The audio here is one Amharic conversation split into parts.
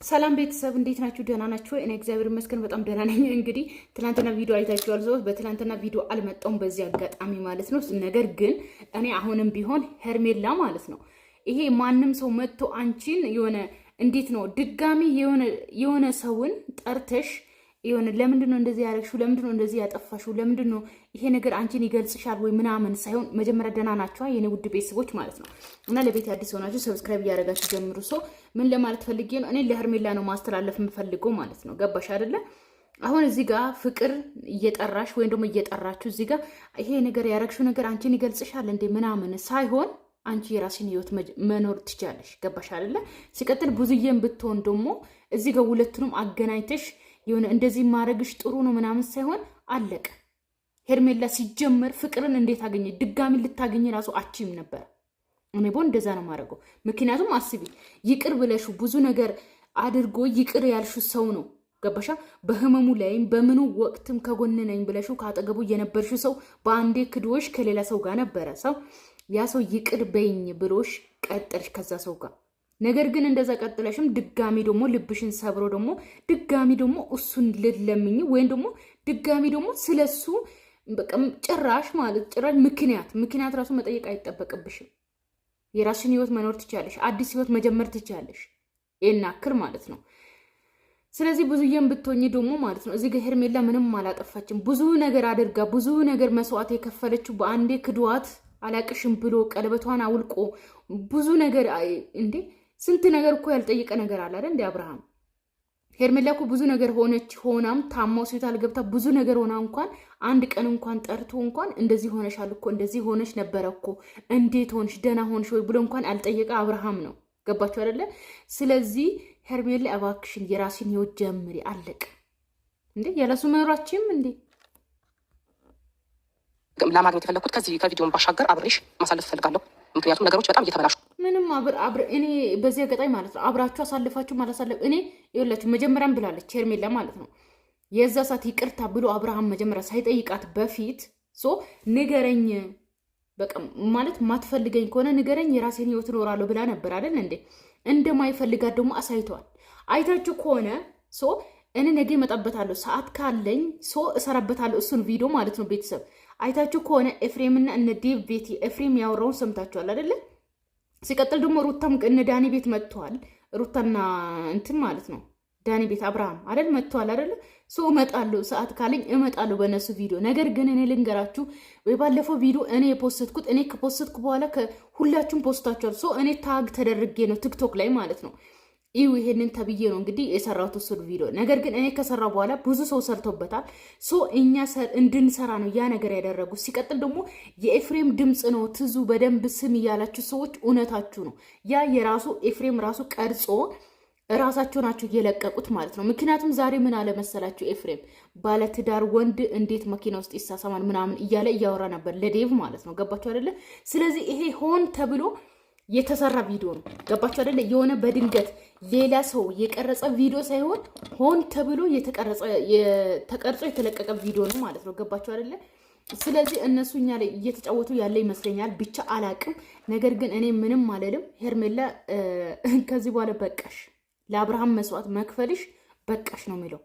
ሰላም ቤተሰብ እንዴት ናችሁ? ደህና ናችሁ? እኔ እግዚአብሔር ይመስገን በጣም ደህና ነኝ። እንግዲህ ትናንትና ቪዲዮ አይታችኋል። ሰዎች በትናንትና ቪዲዮ አልመጣሁም በዚህ አጋጣሚ ማለት ነው። ነገር ግን እኔ አሁንም ቢሆን ሄርሜላ ማለት ነው ይሄ ማንም ሰው መጥቶ አንቺን የሆነ እንዴት ነው ድጋሚ የሆነ ሰውን ጠርተሽ የሆነ ለምንድነው እንደዚህ ያረግሽው? ለምንድነው እንደዚህ ያጠፋሽው? ለምንድነው ይሄ ነገር አንቺን ይገልጽሻል ወይ ምናምን ሳይሆን መጀመሪያ ደህና ናችሁ የኔ ውድ ቤተሰቦች ማለት ነው። እና ለቤት አዲስ ሆናችሁ ሰብስክራይብ እያደረጋችሁ ጀምሩ። ምን ለማለት ፈልጌ ነው? እኔ ለሄርሜላ ነው ማስተላለፍ የምፈልገው ማለት ነው። ገባሽ አይደለ? አሁን እዚህ ጋር ፍቅር እየጠራሽ ወይም ደግሞ እየጠራችሁ እዚህ ጋር ይሄ ነገር ያረግሽው ነገር አንቺን ይገልጽሻል እንዴ ምናምን ሳይሆን አንቺ የራስሽን ህይወት መኖር ትችያለሽ። ገባሽ አይደለ? ሲቀጥል ብዙዬም ብትሆን ደግሞ እዚህ ጋር ሁለቱንም አገናኝተሽ የሆነ እንደዚህ ማድረግሽ ጥሩ ነው ምናምን ሳይሆን አለቀ። ሄርሜላ ሲጀመር ፍቅርን እንዴት አገኘ? ድጋሚ ልታገኝ ራሱ አቺም ነበር። እኔ ቦን እንደዛ ነው ማድረገው። ምክንያቱም አስቢ ይቅር ብለሹ ብዙ ነገር አድርጎ ይቅር ያልሹ ሰው ነው። ገባሻ? በህመሙ ላይም በምኑ ወቅትም ከጎን ነኝ ብለሹ ካጠገቡ የነበርሹ ሰው በአንዴ ክዶሽ ከሌላ ሰው ጋር ነበረ። ሰው ያ ሰው ይቅር በይኝ ብሎሽ ቀጠልሽ ከዛ ሰው ጋር። ነገር ግን እንደዛ ቀጥለሽም ድጋሚ ደግሞ ልብሽን ሰብሮ ደግሞ ድጋሚ ደግሞ እሱን ልለምኝ ወይም ደግሞ ድጋሚ ደግሞ ስለሱ በቃ ጭራሽ ምክንያት ራሱ መጠየቅ አይጠበቅብሽም። የራስሽን ህይወት መኖር ትችያለሽ። አዲስ ህይወት መጀመር ትችያለሽ። የናክር ማለት ነው። ስለዚህ ብዙዬም ብትሆኚ ደግሞ ማለት ነው እዚህ ጋር ሄርሜላ ምንም አላጠፋችም። ብዙ ነገር አድርጋ ብዙ ነገር መስዋዕት የከፈለችው በአንዴ ክዷት አላቅሽም ብሎ ቀለበቷን አውልቆ ብዙ ነገር እንዴ ስንት ነገር እኮ ያልጠየቀ ነገር አለ አይደል? እንደ አብርሃም ሄርሜላ እኮ ብዙ ነገር ሆናም ታማው ሆስፒታል ገብታ ብዙ ነገር ሆና እንኳን አንድ ቀን እንኳን ጠርቶ እንኳን እንደዚህ ሆነሻል እኮ እንደዚህ ሆነሽ ነበረ እኮ እንዴት ሆንሽ ደህና ሆንሽ ወይ ብሎ እንኳን ያልጠየቀ አብርሃም ነው። ገባችሁ አይደለ? ስለዚህ ሄርሜላ እባክሽን የራስሽን ህይወት ጀምሪ። አለቀ እንዴ ያለሱ መኖራችንም እንዴ ለማግኘት የፈለኩት ከቪዲዮን ባሻገር አብሬሽ ማሳለፍ ፈልጋለሁ። ምክንያቱም ነገሮች በጣም እየተበላሹ ምንም እኔ በዚህ አጋጣሚ ማለት ነው አብራችሁ አሳልፋችሁ ማላሳለፍ እኔ ይኸውላችሁ መጀመሪያም ብላለች ሄርሜላ ማለት ነው የዛ ሰዓት ይቅርታ ብሎ አብርሃም መጀመሪያ ሳይጠይቃት በፊት ንገረኝ በቃ ማለት ማትፈልገኝ ከሆነ ንገረኝ የራሴን ህይወት እኖራለሁ ብላ ነበር አይደል እንዴ? እንደማይፈልጋት ደግሞ አሳይቷል። አይታችሁ ከሆነ እኔ ነገ እመጣበታለሁ ሰዓት ካለኝ እሰራበታለሁ እሱን ቪዲዮ ማለት ነው። ቤተሰብ አይታችሁ ከሆነ ኤፍሬምና እነ ዴቭ ቤት ኤፍሬም ያወራውን ሰምታችኋል አይደለ? ሲቀጥል ደግሞ ሩታም እነ ዳኒ ቤት መጥቷል። ሩታና እንትን ማለት ነው ዳኒ ቤት አብርሃም አይደል መጥቷል አይደለ? እመጣለሁ ሰዓት ካለኝ እመጣለሁ በእነሱ ቪዲዮ። ነገር ግን እኔ ልንገራችሁ ባለፈው ቪዲዮ እኔ የፖስትኩት እኔ ከፖስትኩ በኋላ ሁላችሁም ፖስታችኋል። እኔ ታግ ተደርጌ ነው ቲክቶክ ላይ ማለት ነው ይሄንን ተብዬ ነው እንግዲህ የሰራሁት እሱ ቪዲዮ። ነገር ግን እኔ ከሰራ በኋላ ብዙ ሰው ሰርቶበታል። እኛ እንድንሰራ ነው ያ ነገር ያደረጉት። ሲቀጥል ደግሞ የኤፍሬም ድምፅ ነው ትዙ በደንብ ስም እያላችሁ ሰዎች እውነታችሁ ነው። ያ የራሱ ኤፍሬም ራሱ ቀርጾ ራሳቸው ናቸው እየለቀቁት ማለት ነው። ምክንያቱም ዛሬ ምን አለ መሰላችሁ ኤፍሬም ባለትዳር ወንድ እንዴት መኪና ውስጥ ይሳሳማል ምናምን እያለ እያወራ ነበር ለዴቭ ማለት ነው። ገባችሁ አይደለ? ስለዚህ ይሄ ሆን ተብሎ የተሰራ ቪዲዮ ነው። ገባችሁ አይደለ? የሆነ በድንገት ሌላ ሰው የቀረጸ ቪዲዮ ሳይሆን ሆን ተብሎ ተቀርጾ የተለቀቀ ቪዲዮ ነው ማለት ነው። ገባችሁ አይደለ? ስለዚህ እነሱ እኛ ላይ እየተጫወቱ ያለ ይመስለኛል። ብቻ አላቅም። ነገር ግን እኔ ምንም አልልም። ሄርሜላ ከዚህ በኋላ በቃሽ፣ ለአብርሃም መስዋዕት መክፈልሽ በቃሽ ነው የሚለው።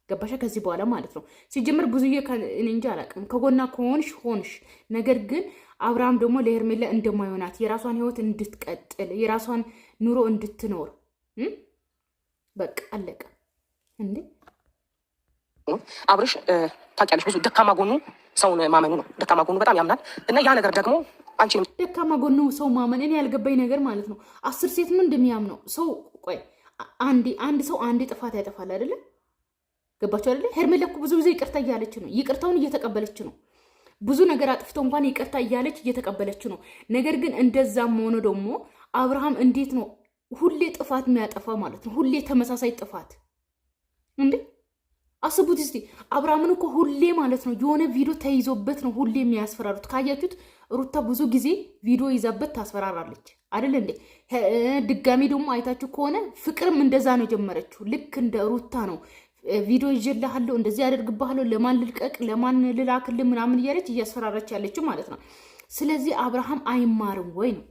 ገባሻ? ከዚህ በኋላ ማለት ነው። ሲጀምር ብዙዬ እኔ እንጂ አላቅም። ከጎና ከሆንሽ ሆንሽ። ነገር ግን አብርሃም ደግሞ ለሄርሜላ እንደማይሆናት የራሷን ህይወት እንድትቀጥል የራሷን ኑሮ እንድትኖር በቃ አለቀ። እንዴ አብርሽ ታውቂያለሽ፣ ብዙ ደካማ ጎኑ ሰውን ማመኑ ነው። ደካማ ጎኑ በጣም ያምናል እና ያ ነገር ደግሞ አንቺ ደካማ ጎኑ ሰው ማመን እኔ ያልገባኝ ነገር ማለት ነው 10 ሴት ምን እንደሚያምነው ሰው ቆይ አንድ ሰው አንዴ ጥፋት ያጠፋል አይደለም? ገባችሁ አይደለ? ሄርሜላ እኮ ብዙ ጊዜ ይቅርታ እያለች ነው፣ ይቅርታውን እየተቀበለች ነው። ብዙ ነገር አጥፍቶ እንኳን ይቅርታ እያለች እየተቀበለች ነው። ነገር ግን እንደዛም ሆኖ ደግሞ አብርሃም እንዴት ነው ሁሌ ጥፋት የሚያጠፋ ማለት ነው? ሁሌ ተመሳሳይ ጥፋት እንዴ! አስቡት እስቲ። አብርሃምን እኮ ሁሌ ማለት ነው የሆነ ቪዲዮ ተይዞበት ነው ሁሌ የሚያስፈራሩት። ካያችሁት ሩታ ብዙ ጊዜ ቪዲዮ ይዛበት ታስፈራራለች አይደል እንዴ? ድጋሚ ደግሞ አይታችሁ ከሆነ ፍቅርም እንደዛ ነው ጀመረችው። ልክ እንደ ሩታ ነው ቪዲዮ ይዤልሃለሁ እንደዚህ ያደርግብሃለሁ ለማን ልልቀቅ ለማን ልላክል ምናምን እያለች እያስፈራራች ያለችው ማለት ነው። ስለዚህ አብርሃም አይማርም ወይ ነው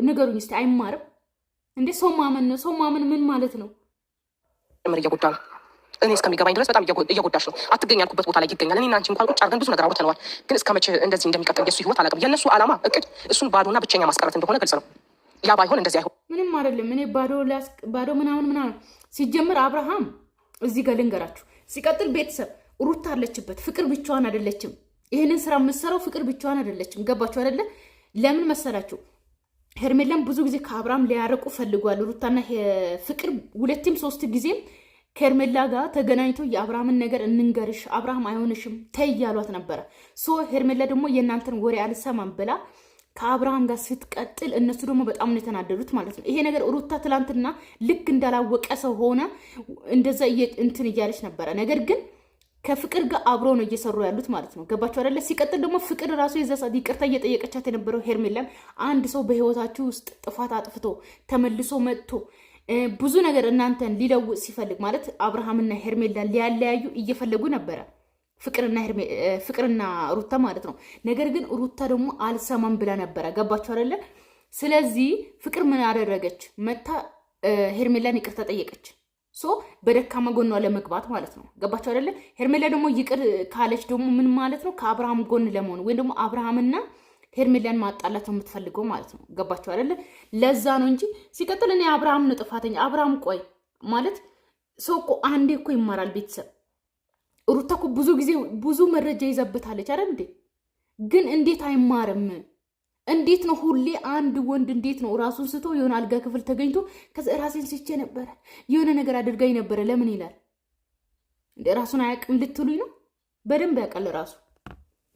ንገሩኝ እስቲ። አይማርም እንዴ ሰው ማመን ነው። ሰው ማመን ምን ማለት ነው? ምር እየጎዳ ነው። እኔ እስከሚገባኝ ድረስ በጣም እየጎዳሽ ነው። አትገኝ ያልኩበት ቦታ ላይ ይገኛል። እኔና አንቺ እንኳን ቁጭ አድርገን ብዙ ነገር አውርተነዋል። ግን እስከ መቼ እንደዚህ እንደሚቀጥል የሱ ህይወት አላውቅም። የእነሱ ዓላማ እቅድ እሱን ባዶና ብቸኛ ማስቀረት እንደሆነ ግልጽ ነው። ያ ባይሆን እንደዚህ አይሆን ምንም አይደለም። እኔ ባዶ ምናምን ሲጀምር አብርሃም እዚህ ጋር ልንገራችሁ። ሲቀጥል ቤተሰብ ሩታ አለችበት። ፍቅር ብቻዋን አይደለችም። ይህንን ስራ የምትሰራው ፍቅር ብቻዋን አይደለችም። ገባችሁ አይደለ? ለምን መሰላችሁ? ሄርሜላም ብዙ ጊዜ ከአብርሃም ሊያረቁ ፈልጓል። ሩታና ፍቅር 2 3 ጊዜም ከሄርሜላ ጋር ተገናኝተው የአብርሃምን ነገር እንንገርሽ፣ አብርሃም አይሆንሽም ተይ ያሏት ነበረ። ሄርሜላ ደግሞ የእናንተን ወሬ አልሰማም ብላ ከአብርሃም ጋር ስትቀጥል እነሱ ደግሞ በጣም ነው የተናደዱት ማለት ነው። ይሄ ነገር ሩታ ትላንትና ልክ እንዳላወቀ ሰው ሆነ እንደዛ እንትን እያለች ነበረ። ነገር ግን ከፍቅር ጋር አብሮ ነው እየሰሩ ያሉት ማለት ነው። ገባችሁ አይደለ? ሲቀጥል ደግሞ ፍቅር ራሱ የዛ ሰዓት ይቅርታ እየጠየቀቻት የነበረው ሄርሜላን አንድ ሰው በህይወታችሁ ውስጥ ጥፋት አጥፍቶ ተመልሶ መጥቶ ብዙ ነገር ሊለውጥ ሲፈልግ ማለት አብርሃምና ሄርሜላን ሊያለያዩ እየፈለጉ ነበረ ፍቅርና ሩታ ማለት ነው። ነገር ግን ሩታ ደግሞ አልሰማም ብላ ነበረ። ገባችሁ አይደለ? ስለዚህ ፍቅር ምን አደረገች? መታ ሄርሜላን ይቅርታ ጠየቀች። በደካማ ጎኗ ለመግባት ማለት ነው። ገባችሁ አይደለ? ሄርሜላ ደግሞ ይቅር ካለች ደግሞ ምን ማለት ነው? ከአብርሃም ጎን ለመሆን ወይም ደግሞ አብርሃምና ሄርሜላን ማጣላት ነው የምትፈልገው ማለት ነው። ገባችሁ አይደለ? ለዛ ነው እንጂ ሲቀጥል እኔ አብርሃም ነው ጥፋተኛ። አብርሃም ቆይ ማለት ሰው እኮ አንዴ እኮ ይማራል። ቤተሰብ ሩታ እኮ ብዙ ጊዜ ብዙ መረጃ ይዘብታለች አይደል እንዴ? ግን እንዴት አይማርም? እንዴት ነው ሁሌ አንድ ወንድ እንዴት ነው ራሱን ስቶ የሆነ አልጋ ክፍል ተገኝቶ ከዛ ራሴን ስቼ ነበረ የሆነ ነገር አድርጋኝ ነበረ ለምን ይላል እንዴ? ራሱን አያውቅም ልትሉኝ ነው? በደንብ ያውቃል ራሱ።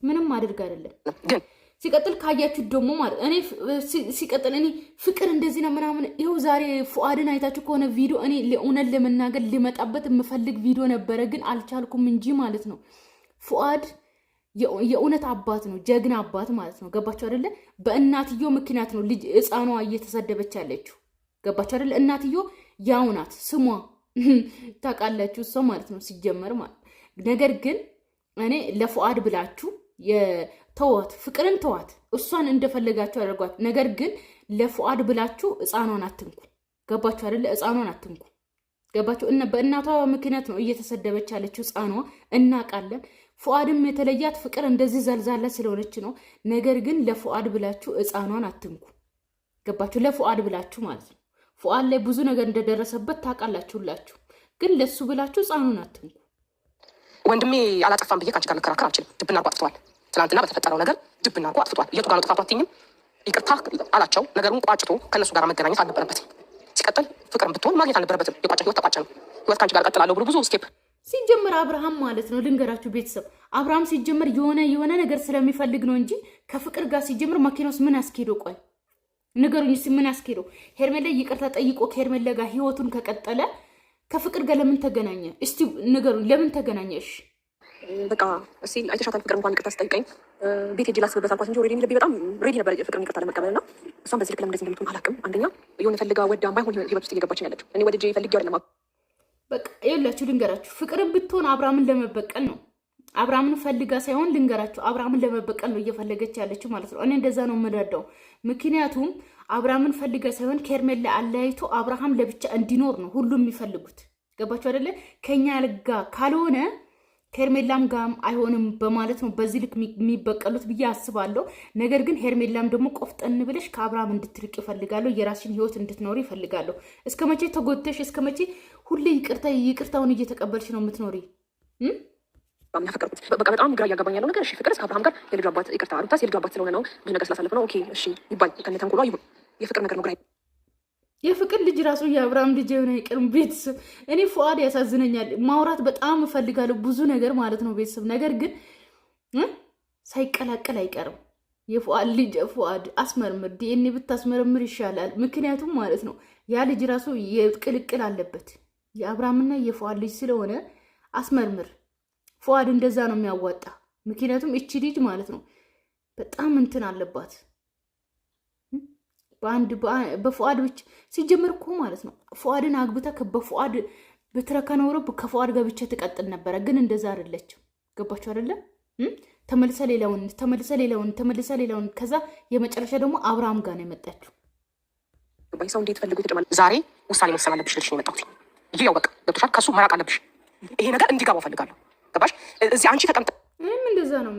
ምንም አድርግ አይደለም። ሲቀጥል ካያችሁ ደግሞ ማለት እኔ ሲቀጥል እኔ ፍቅር እንደዚህ ነው ምናምን ይኸው ዛሬ ፉአድን አይታችሁ ከሆነ ቪዲዮ እኔ እውነት ለመናገር ሊመጣበት የምፈልግ ቪዲዮ ነበረ ግን አልቻልኩም እንጂ ማለት ነው። ፉአድ የእውነት አባት ነው፣ ጀግና አባት ማለት ነው። ገባችሁ አይደለ? በእናትዮ ምክንያት ነው ልጅ ህፃኗ እየተሰደበች ያለችው። ገባችሁ አይደለ? እናትዮ ያው ናት፣ ስሟ ታውቃላችሁ፣ እሷ ማለት ነው ሲጀመር ማለት። ነገር ግን እኔ ለፉአድ ብላችሁ ተዋት፣ ፍቅርን ተዋት፣ እሷን እንደፈለጋችሁ አድርጓት። ነገር ግን ለፉአድ ብላችሁ ህፃኗን አትንኩ። ገባችሁ አይደለ? ህፃኗን አትንኩ። ገባችሁ? በእናቷ ምክንያት ነው እየተሰደበች ያለችው ህፃኗ፣ እናውቃለን። ፉአድም የተለያት ፍቅር እንደዚህ ዘልዛላ ስለሆነች ነው። ነገር ግን ለፉአድ ብላችሁ ህፃኗን አትንኩ። ገባችሁ? ለፉአድ ብላችሁ ማለት ነው። ፉአድ ላይ ብዙ ነገር እንደደረሰበት ታውቃላችሁላችሁ። ግን ለሱ ብላችሁ ህፃኑን አትንኩ። ወንድሜ አላጠፋም ብዬ ከአንቺ ጋር ልከራከር አልችልም። ድብና አርጎ አጥፍቷል። ትናንትና በተፈጠረው ነገር ድብና አርጎ አጥፍቷል። የቱ ጋር ነው ጥፋቱ አትይኝም? ይቅርታ አላቸው። ነገሩን ቋጭቶ ከእነሱ ጋር መገናኘት አልነበረበትም። ሲቀጥል ፍቅርም ብትሆን ማግኘት አልነበረበትም። የቋጨ ህይወት ተቋጨ ነው። ህይወት ከአንቺ ጋር ቀጥላለሁ ብሎ ብዙ ስቴፕ ሲጀምር አብርሃም ማለት ነው። ልንገራችሁ ቤተሰብ፣ አብርሃም ሲጀምር የሆነ ነገር ስለሚፈልግ ነው እንጂ ከፍቅር ጋር ሲጀምር መኪና ውስጥ ምን ያስኬደው? ቆይ ንገሩኝ፣ ምን ያስኬደው? ሄርሜላ ይቅርታ ጠይቆ ከሄርሜላ ጋር ህይወቱን ከቀጠለ ከፍቅር ጋር ለምን ተገናኘ? እስቲ ንገሩኝ፣ ለምን ተገናኘ? እሺ በቃ እስቲ አይተሻታል። ፍቅር እንኳን ይቅርታ ስጠይቀኝ ቤት ሄጄ ላስብበት አልኳት እንጂ ኦልሬዲ ልቤ በጣም ሬዲ ነበር ፍቅርን ይቅርታ ለመቀበል እና እሷን በዚህ ልክ ለምን እንደዚህ እንደምትሆን አላውቅም። አንደኛ የሆነ ፈልጋ ወዳ ማይሆን ህይወት ውስጥ እየገባች ነው ያለችው። እኔ ወድጄ ፈልጌ አይደለም። በቃ ይኸውላችሁ ልንገራችሁ፣ ፍቅርን ብትሆን አብርሃምን ለመበቀል ነው። አብርሃምን ፈልጋ ሳይሆን ልንገራችሁ፣ አብርሃምን ለመበቀል ነው እየፈለገች ያለችው ማለት ነው። እኔ እንደዛ ነው የምረዳው። ምክንያቱም አብርሃምን ፈልጋ ሳይሆን ከሄርሜላ አለያይቶ አብርሃም ለብቻ እንዲኖር ነው ሁሉም የሚፈልጉት። ገባችሁ አይደለ? ከኛ ጋር ካልሆነ ከሄርሜላም ጋርም አይሆንም በማለት ነው በዚህ ልክ የሚበቀሉት ብዬ አስባለሁ። ነገር ግን ሄርሜላም ደግሞ ቆፍጠን ብለሽ ከአብርሃም እንድትርቅ ይፈልጋለሁ። የራስሽን ህይወት እንድትኖሪ ይፈልጋለሁ። እስከ መቼ ተጎድተሽ እስከ መቼ ሁሌ ይቅርታውን እየተቀበልሽ ነው የምትኖሪ? በቃ በጣም ግራ እያጋባኝ ያለው ነገር እሺ፣ ፍቅር ከአብርሃም ጋር የልጁ አባት ይቅርታ፣ ሩታስ የልጁ አባት ስለሆነ ነው ብዙ ነገር ስላሳለፈ ነው። ኦኬ እሺ ይባል፣ ከነ ተንኮሏ ይሁን። የፍቅር ነገር ነው ግራ የፍቅር ልጅ ራሱ የአብርሃም ልጅ የሆነ አይቀርም። ቤተሰብ እኔ ፉአድ ያሳዝነኛል። ማውራት በጣም እፈልጋለሁ ብዙ ነገር ማለት ነው ቤተሰብ። ነገር ግን ሳይቀላቀል አይቀርም። የፉአድ ልጅ ፉአድ አስመርምር፣ ዲኤንኤ ብታስመረምር ይሻላል። ምክንያቱም ማለት ነው ያ ልጅ ራሱ የቅልቅል አለበት። የአብርሃምና የፉአድ ልጅ ስለሆነ አስመርምር። ፉአድ እንደዛ ነው የሚያዋጣ። ምክንያቱም እቺ ልጅ ማለት ነው በጣም እንትን አለባት። በፉአድ ብቻ ሲጀምር እኮ ማለት ነው ፉአድን አግብታ በፉአድ ብትረካ ኖሮ ከፉአድ ጋር ብቻ ትቀጥል ነበረ። ግን እንደዛ አይደለችም። ገባችሁ አይደለም? ተመልሰ ሌላውን ከዛ የመጨረሻ ደግሞ አብርሃም ጋር ነው የመጣችው። ሰው እንዴት ፈልጉ ይተጨማል። ዛሬ ውሳኔ መወሰን አለብሽ ልልሽ ነው የመጣሁት። ይህ ያው በቃ ገብቶሻል። ከሱ መራቅ አለብሽ። ይሄ ነገር እንዲገባው ፈልጋለሁ። ገባሽ? እዚህ አንቺ ተቀምጠ እኔም እንደዛ ነው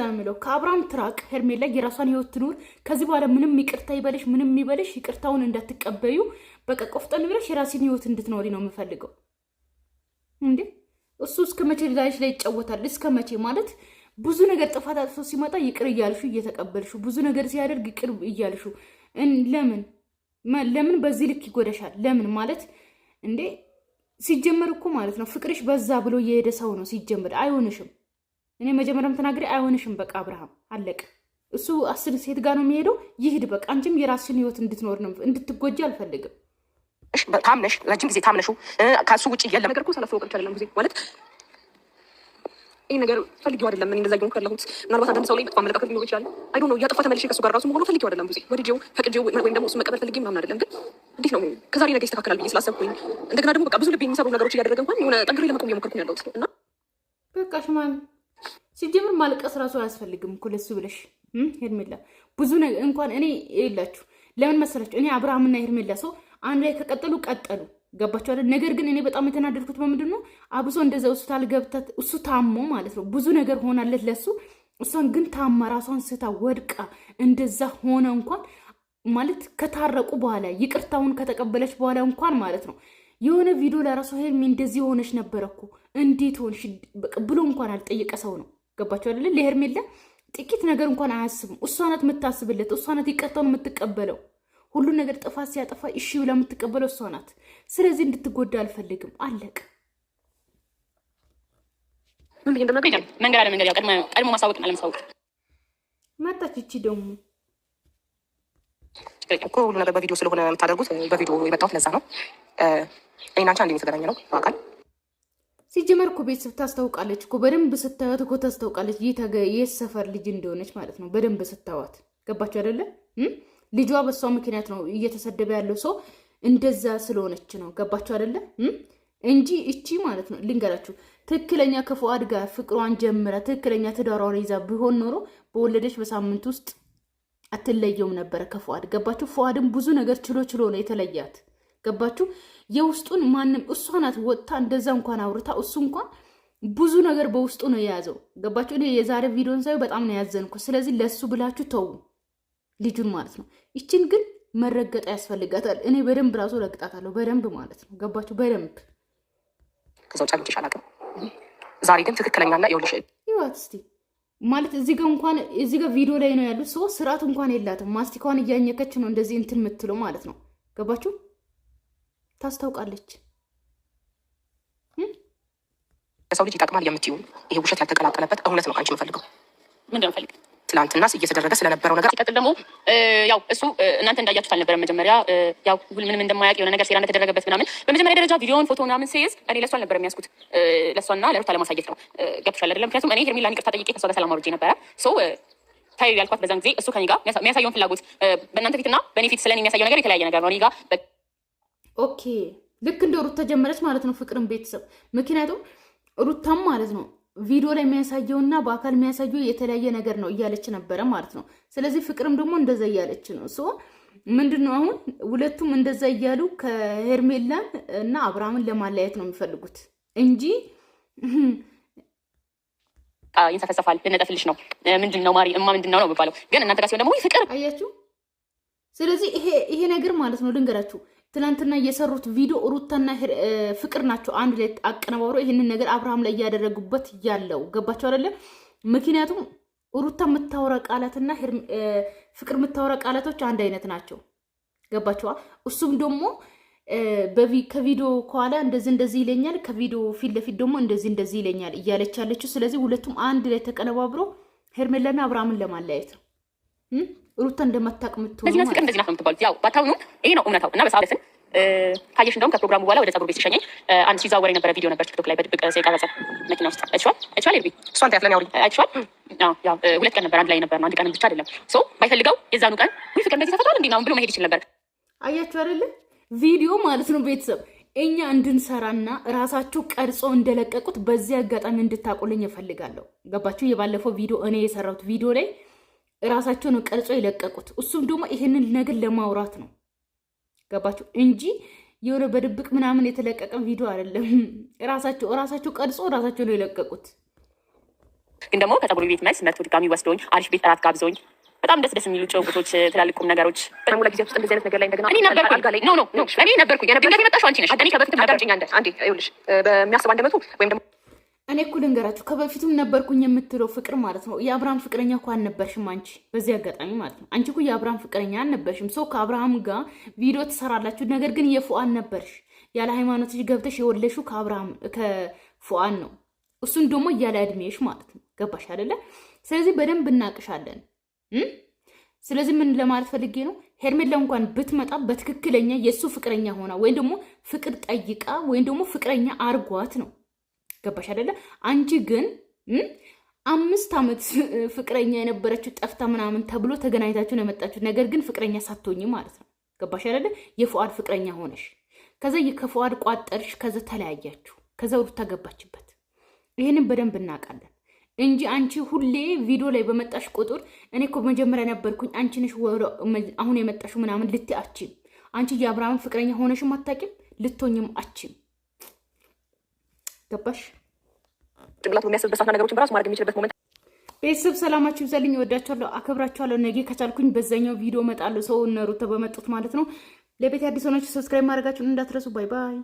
የምለው። ከአብርሃም ትራቅ። ሄርሜላ የራሷን ህይወት ትኑር። ከዚህ በኋላ ምንም ይቅርታ ይበልሽ ምንም ይበልሽ ይቅርታውን እንዳትቀበዩ። በቃ ቆፍጠን ብለሽ የራሴን ህይወት እንድትኖሪ ነው የምፈልገው። እንዴ እሱ እስከ መቼ ላይሽ ላይ ይጫወታል? እስከ መቼ ማለት ብዙ ነገር ጥፋት አጥፎ ሲመጣ ይቅር እያልሹ እየተቀበልሹ፣ ብዙ ነገር ሲያደርግ ይቅር እያልሹ ለምን በዚህ ልክ ይጎዳሻል? ለምን ማለት እንዴ ሲጀመር እኮ ማለት ነው ፍቅርሽ በዛ ብሎ የሄደ ሰው ነው ሲጀመር። አይሆንሽም። እኔ መጀመሪያም ተናግሬ አይሆንሽም። በቃ አብርሃም አለቀ። እሱ 10 ሴት ጋር ነው የሚሄደው። ይሄድ በቃ። አንቺም የራስሽን ህይወት እንድትኖር ነው እንድትጎጂ አልፈልግም። ታምነሽ ረጅም ጊዜ ታምነሹ ከሱ ውጭ የለም ነገር እኮ ሳላስበው ቀርቼ አይደለም ጊዜ ማለት ይሄ ነገር ፈልጊው አይደለም። እኔ እንደዛ ይሆን ካለሁት ምናልባት አንዳንድ ሰው ላይ መጥፎ አመለካከት ሊኖር ይችላል። አይ ዶንት ኖ እያጠፋ ተመልሼ ከሱ ጋር ራሱ መሆኑ ፈልጊው አይደለም ጊዜ ወድጄው ፈቅጄው ወይም ደግሞ እሱ መቀበል ፈልጌ ምናምን አይደለም። ግን እንዴት ነው ከዛሬ ነገ ይስተካከላል ብዬ ስላሰብኩኝ እንደገና ደግሞ በቃ ብዙ ልብ የሚሰሩ ነገሮች እያደረገ እንኳን የሆነ ጠንክሬ ለመቆም እየሞከርኩኝ ያለሁት እና በቃ ሽማን ሲጀምር ማልቀስ ራሱ አያስፈልግም እኮ ለሱ ብለሽ ሄርሜላ ብዙ ነገር እንኳን እኔ ይላችሁ ለምን መሰላችሁ እኔ አብርሃምና ሄርሜላ ሰው አንድ ላይ ከቀጠሉ ቀጠሉ። ገባችሁ አይደል? ነገር ግን እኔ በጣም የተናደድኩት በምንድን ነው አብሶ እንደዛ ሆስፒታል ገብታት እሱ ታሞ ማለት ነው ብዙ ነገር ሆናለት ለሱ። እሷን ግን ታማ ራሷን ስታ ወድቃ እንደዛ ሆነ እንኳን ማለት ከታረቁ በኋላ ይቅርታውን ከተቀበለች በኋላ እንኳን ማለት ነው የሆነ ቪዲዮ ለራሱ ሄርሜ እንደዚህ ሆነች ነበር እኮ እንዴት ሆንሽ ብሎ እንኳን አልጠየቀ ሰው ነው። ገባችሁ አይደል? ለሄርሜላ ጥቂት ነገር እንኳን አያስብም። እሷ ናት የምታስብለት፣ እሷ ናት ይቅርታውን የምትቀበለው። ሁሉን ነገር ጥፋት ሲያጠፋ እሺ ብላ የምትቀበለው እሷ ናት። ስለዚህ እንድትጎዳ አልፈልግም። አለቅ ምን ብዬ እንደምናገኝ መንገድ አለ መንገድ ያው ቀድሞ ማሳወቅና ለማሳወቅ መጣች። እቺ ደግሞ እኮ ሁሉ ነገር በቪዲዮ ስለሆነ የምታደርጉት በቪዲዮ የመጣሁት ለዛ ነው። እኔና አንቺ አንዴ የተገናኘ ነው በአካል ሲጀመር እኮ ቤተሰብ ታስታውቃለች እኮ በደንብ ስታዩት እኮ ታስታውቃለች። የት ሰፈር ልጅ እንደሆነች ማለት ነው በደንብ ስታዋት። ገባችሁ አይደለ? ልጇ በሷ ምክንያት ነው እየተሰደበ ያለው ሰው እንደዛ ስለሆነች ነው። ገባችሁ አይደለ? እንጂ እቺ ማለት ነው ልንገራችሁ፣ ትክክለኛ ከፉአድ ጋር ፍቅሯን ጀምራ ትክክለኛ ትዳሯን ይዛ ቢሆን ኖሮ በወለደች በሳምንት ውስጥ አትለየውም ነበረ ከፉአድ። ገባችሁ? ፉአድም ብዙ ነገር ችሎ ነው የተለያት። ገባችሁ? የውስጡን ማንም እሷ ናት ወጥታ እንደዛ እንኳን አውርታ እሱ እንኳን ብዙ ነገር በውስጡ ነው የያዘው። ገባችሁ? እኔ የዛሬ ቪዲዮን ሳይ በጣም ነው ያዘንኩ። ስለዚህ ለሱ ብላችሁ ተው ልጁን ማለት ነው። ይችን ግን መረገጣ ያስፈልጋታል። እኔ በደንብ ራሱ ረግጣታለሁ በደንብ ማለት ነው። ገባችሁ? በደንብ ከዛው ጫምጭ አላውቅም። ዛሬ ግን ትክክለኛና ይኸውልሽ ይዋት እስቲ ማለት እዚህ ጋር እንኳን እዚህ ጋር ቪዲዮ ላይ ነው ያሉት ሰው ስርዓት እንኳን የላትም። ማስቲካዋን እያኘከች ነው እንደዚህ እንትን የምትለው ማለት ነው። ገባችሁ? ታስታውቃለች። ለሰው ልጅ ይጠቅማል የምትይው ይሄ ውሸት ያልተቀላቀለበት እውነት ነው። አንቺ የምፈልገው ምንድን ነው ፈልግ ትላንትና እየተደረገ ስለነበረው ነገር ሲቀጥል ደግሞ ያው እሱ እናንተ እንዳያችሁት አልነበረም። መጀመሪያ ያው ምንም እንደማያውቅ የሆነ ነገር ሴራ እንደተደረገበት ምናምን በመጀመሪያ ደረጃ ቪዲዮውን ፎቶ ምናምን ሲይዝ እኔ ለእሱ አልነበረም የሚያስኩት ለእሷና ለሩታ ለማሳየት ነው። ገብቶሻል አይደለም? ምክንያቱም እኔ ሄርሜላን ይቅርታ ጠይቄ ከእሷ ጋር ሰላም አውርጄ ነበረ። ታዩ ያልኳት በዛን ጊዜ እሱ ከኔ ጋር የሚያሳየውን ፍላጎት በእናንተ ፊትና በእኔ ፊት ስለኔ የሚያሳየው ነገር የተለያየ ነገር ነው። እኔ ጋር ኦኬ ልክ እንደ ሩታ ጀመረች ማለት ነው ፍቅርን ቤተሰብ። ምክንያቱም ሩታም ማለት ነው ቪዲዮ ላይ የሚያሳየውና በአካል የሚያሳየው የተለያየ ነገር ነው እያለች ነበረ ማለት ነው። ስለዚህ ፍቅርም ደግሞ እንደዛ እያለች ነው። ምንድን ነው አሁን ሁለቱም እንደዛ እያሉ ከሄርሜላን እና አብርሃምን ለማለያየት ነው የሚፈልጉት እንጂ ይንሰፈሰፋል ልነጠፍልሽ ነው ምንድን ነው ማሪ እማ ምንድን ነው የሚባለው። ግን እናንተ ጋር ሲሆን ደግሞ ፍቅር አያችሁ። ስለዚህ ይሄ ነገር ማለት ነው ልንገራችሁ፣ ትናንትና የሰሩት ቪዲዮ ሩታና ፍቅር ናቸው አንድ ላይ አቀነባብሮ ይህንን ነገር አብርሃም ላይ እያደረጉበት ያለው። ገባቸው አይደለም? ምክንያቱም ሩታ የምታወራ ቃላትና ፍቅር የምታወራ ቃላቶች አንድ አይነት ናቸው። ገባቸዋ? እሱም ደግሞ ከቪዲዮ ከኋላ እንደዚህ ይለኛል፣ ከቪዲዮ ፊት ለፊት ደግሞ እንደዚህ ይለኛል እያለች ያለችው። ስለዚህ ሁለቱም አንድ ላይ ተቀነባብሮ ሄርሜላና አብርሃምን ለማለያየት ነው። ሩታ እንደማታውቅ የምትሆኑ እንደዚህ ፍቅር እንደዚህ ናት ነው የምትባሉት። ያው ባታውኑ ይሄ ነው እውነታው። እና በሰዓትን ካየሽ እንደውም ከፕሮግራሙ በኋላ ወደ ጸጉር ቤት ሲሸኘኝ አንድ ሲዛወር የነበረ ቪዲዮ ነበር ቲክቶክ ላይ በድብቅ የቀረጸ መኪና ውስጥ አይተሽዋል? ኤርቢ እሷን ታያፍለን ያውሪ አይተሽዋል? ያው 2 ቀን ነበር አንድ ላይ ነበር። አንድ ቀን ብቻ አይደለም። ባይፈልገው የዛኑ ቀን ወይ ፍቅር እንደዚህ ተፈቷል እንዴ ብሎ መሄድ ይችል ነበር። አያችሁ አይደለ? ቪዲዮ ማለት ነው ቤተሰብ እኛ እንድንሰራና ራሳችሁ ቀርጾ እንደለቀቁት በዚህ አጋጣሚ እንድታቆልኝ እፈልጋለሁ። ገባችሁ? የባለፈው ቪዲዮ እኔ የሰራሁት ቪዲዮ ላይ ራሳቸው ነው ቀርጾ የለቀቁት። እሱም ደግሞ ይሄንን ነገር ለማውራት ነው። ገባችሁ? እንጂ የሆነ በድብቅ ምናምን የተለቀቀ ቪዲዮ አይደለም። ራሳቸው ቀርጾ ራሳቸው ነው የለቀቁት። ግን ደግሞ ከፀጉር ቤት መልስ መጥቶ ድጋሚ ወስዶኝ አሪፍ ቤት እራት ጋብዞኝ በጣም ደስ የሚሉ ጭውውቶች፣ ትላልቅ ቁም ነገሮች ደግሞ ለጊዜው ውስጥ እንደዚህ አይነት ነገር ላይ እንደገና እኔ ነበርኩኝ። ድንገት የመጣሽው አንቺ ነሽ። እኔ ከበፊትም አዳምጪኝ አንዴ ይኸውልሽ፣ በሚያስብ አንደበቱ ወይም ደግሞ እኔ እኮ ልንገራችሁ ከበፊቱም ነበርኩኝ የምትለው ፍቅር ማለት ነው። የአብርሃም ፍቅረኛ እኮ አልነበርሽም አንቺ። በዚህ አጋጣሚ ማለት ነው አንቺ እኮ የአብርሃም ፍቅረኛ አልነበርሽም። ሰው ከአብርሃም ጋር ቪዲዮ ትሰራላችሁ፣ ነገር ግን የፉአን ነበርሽ። ያለ ሃይማኖትሽ ገብተሽ የወለሽው ከፉአን ነው። እሱን ደግሞ እያለ እድሜሽ ማለት ነው። ገባሽ አይደለ? ስለዚህ በደንብ እናቅሻለን። ስለዚህ ምን ለማለት ፈልጌ ነው፣ ሄርሜላ እንኳን ብትመጣ በትክክለኛ የእሱ ፍቅረኛ ሆና ወይም ደግሞ ፍቅር ጠይቃ ወይም ደግሞ ፍቅረኛ አርጓት ነው። ገባሽ አይደለ? አንቺ ግን 5 ዓመት ፍቅረኛ የነበረችው ጠፍታ ምናምን ተብሎ ተገናኝታችሁ ነው የመጣችሁ። ነገር ግን ፍቅረኛ ሳትሆኚ ማለት ነው። ገባሽ አይደለ? የፉአድ ፍቅረኛ ሆነሽ ከዛ ከፉአድ ቋጠርሽ፣ ከዛ ተለያያችሁ፣ ከዛ ሩታ ገባችበት። ይሄንን በደንብ እናውቃለን እንጂ አንቺ ሁሌ ቪዲዮ ላይ በመጣሽ ቁጥር እኔ እኮ መጀመሪያ ነበርኩኝ አንቺ ነሽ አሁን የመጣሽው ምናምን ልትይ አችም። አንቺ የአብርሃም ፍቅረኛ ሆነሽም አታውቂም፣ ልትሆኝም አችም። ገባሽ? ጭንቅላት በሚያስብበት ሰዓት ነገሮችን በራሱ ማድረግ የሚችልበት ሞመንት። ቤተሰብ ሰላማችሁ ይብዛልኝ፣ እወዳችኋለሁ፣ አከብራችኋለሁ። ነገ ከቻልኩኝ በዛኛው ቪዲዮ እመጣለሁ። ሰው እነ ሩታ በመጡት ማለት ነው። ለቤት አዲስ ሆናችሁ ሰብስክራይብ ማድረጋችሁን እንዳትረሱ። ባይ ባይ።